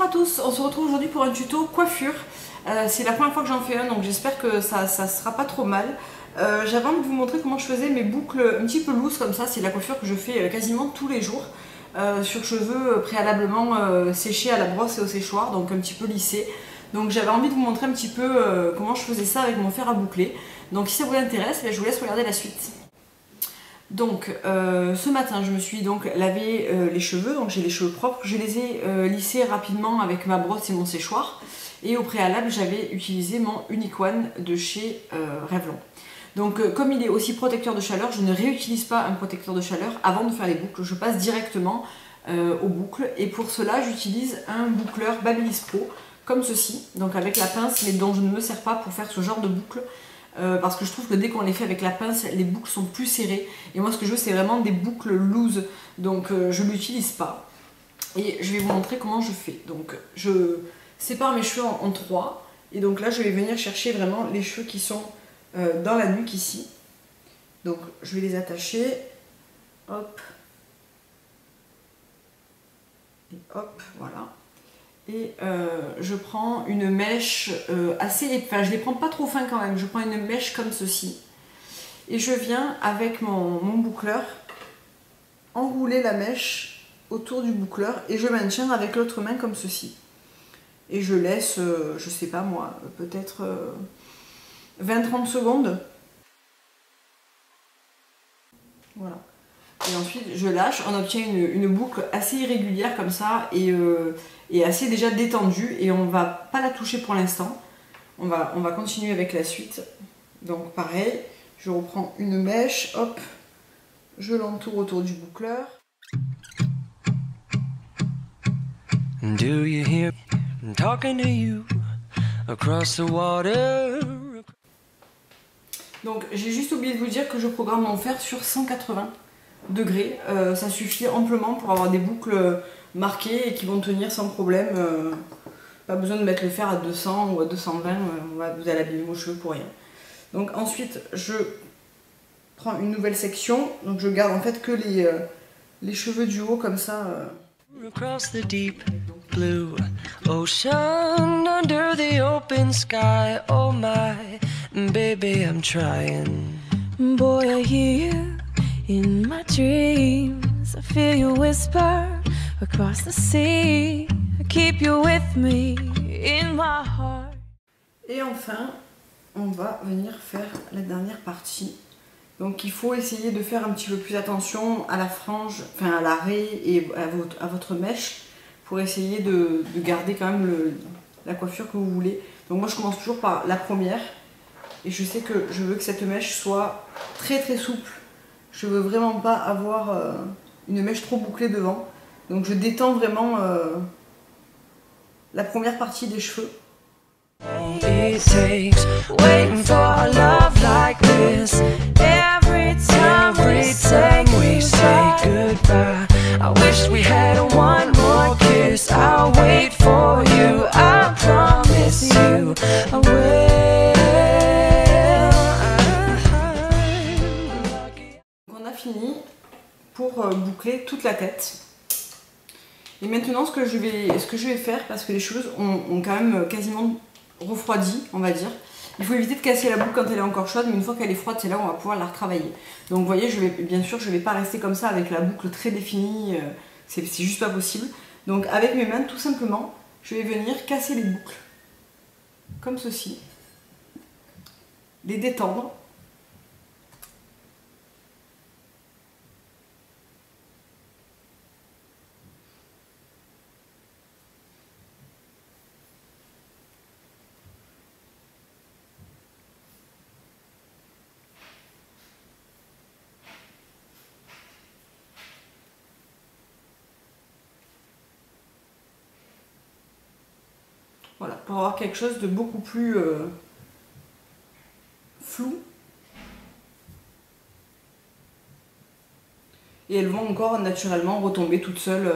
Bonjour à tous, on se retrouve aujourd'hui pour un tuto coiffure. C'est la première fois que j'en fais un, donc j'espère que ça sera pas trop mal. J'avais envie de vous montrer comment je faisais mes boucles un petit peu loose comme ça. C'est la coiffure que je fais quasiment tous les jours sur cheveux préalablement séchés à la brosse et au séchoir, donc un petit peu lissés. Donc j'avais envie de vous montrer un petit peu comment je faisais ça avec mon fer à boucler. Donc si ça vous intéresse, je vous laisse regarder la suite. Donc ce matin je me suis donc lavé les cheveux, donc j'ai les cheveux propres, je les ai lissés rapidement avec ma brosse et mon séchoir, et au préalable j'avais utilisé mon Unique One de chez Revlon. Donc comme il est aussi protecteur de chaleur, je ne réutilise pas un protecteur de chaleur avant de faire les boucles, je passe directement aux boucles, et pour cela j'utilise un boucleur Babyliss Pro comme ceci, donc avec la pince, mais dont je ne me sers pas pour faire ce genre de boucles. Parce que je trouve que dès qu'on les fait avec la pince, les boucles sont plus serrées. Et moi ce que je veux, c'est vraiment des boucles loose. Donc je ne l'utilise pas. Et je vais vous montrer comment je fais. Donc je sépare mes cheveux en trois. Et donc là je vais venir chercher vraiment les cheveux qui sont dans la nuque ici. Donc je vais les attacher. Hop. Et hop, voilà. Et je prends une mèche assez, enfin je les prends pas trop fin quand même, je prends une mèche comme ceci. Et je viens avec mon boucleur enrouler la mèche autour du boucleur et je maintiens avec l'autre main comme ceci. Et je laisse, je sais pas moi, peut-être 20-30 secondes. Voilà. Et ensuite je lâche, on obtient une boucle assez irrégulière comme ça et assez déjà détendue, et on va pas la toucher pour l'instant. On va continuer avec la suite. Donc pareil, je reprends une mèche, hop, je l'entoure autour du boucleur. Do you hear me talking to you across the water? Donc j'ai juste oublié de vous dire que je programme mon fer sur 180 degrés, ça suffit amplement pour avoir des boucles marquées et qui vont tenir sans problème. Pas besoin de mettre le fer à 200 ou à 220, vous allez abîmer vos cheveux pour rien. Donc ensuite je prends une nouvelle section, donc je garde en fait que les cheveux du haut comme ça. Across the deep blue ocean, under the open sky, oh my baby I'm trying. Boy I hear you in my dreams, I feel you whisper across the sea, I keep you with me in my heart. Et enfin, on va venir faire la dernière partie. Donc il faut essayer de faire un petit peu plus attention à la frange, enfin à l'arrêt et à votre mèche, pour essayer de garder quand même la coiffure que vous voulez. Donc moi je commence toujours par la première, et je sais que je veux que cette mèche soit très très souple. Je veux vraiment pas avoir une mèche trop bouclée devant. Donc je détends vraiment la première partie des cheveux. On a fini pour boucler toute la tête. Et maintenant ce que je vais faire, parce que les cheveux ont quand même quasiment refroidi, on va dire. Il faut éviter de casser la boucle quand elle est encore chaude, mais une fois qu'elle est froide, c'est là où on va pouvoir la retravailler. Donc vous voyez, bien sûr, je ne vais pas rester comme ça avec la boucle très définie, c'est juste pas possible. Donc avec mes mains, tout simplement, je vais venir casser les boucles, comme ceci, les détendre. Voilà, pour avoir quelque chose de beaucoup plus flou. Et elles vont encore naturellement retomber toutes seules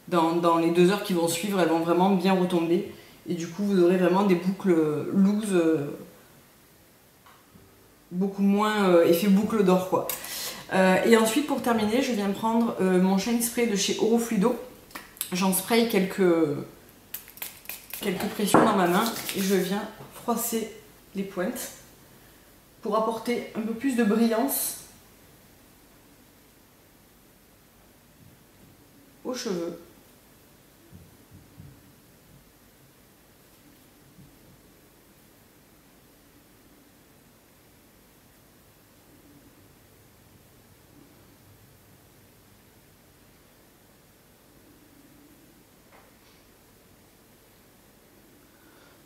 dans les 2 heures qui vont suivre, elles vont vraiment bien retomber. Et du coup, vous aurez vraiment des boucles loose, beaucoup moins effet boucle d'or quoi. Et ensuite, pour terminer, je viens prendre mon Shine Spray de chez Oro Fluido. J'en spray quelques pressions dans ma main et je viens froisser les pointes pour apporter un peu plus de brillance aux cheveux.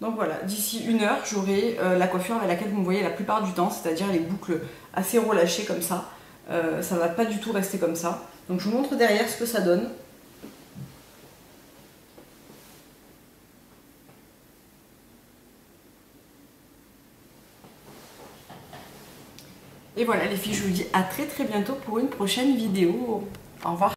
Donc voilà, d'ici 1 heure, j'aurai la coiffure avec laquelle vous me voyez la plupart du temps, c'est-à-dire les boucles assez relâchées comme ça. Ça ne va pas du tout rester comme ça. Donc je vous montre derrière ce que ça donne. Et voilà les filles, je vous dis à très bientôt pour une prochaine vidéo. Au revoir.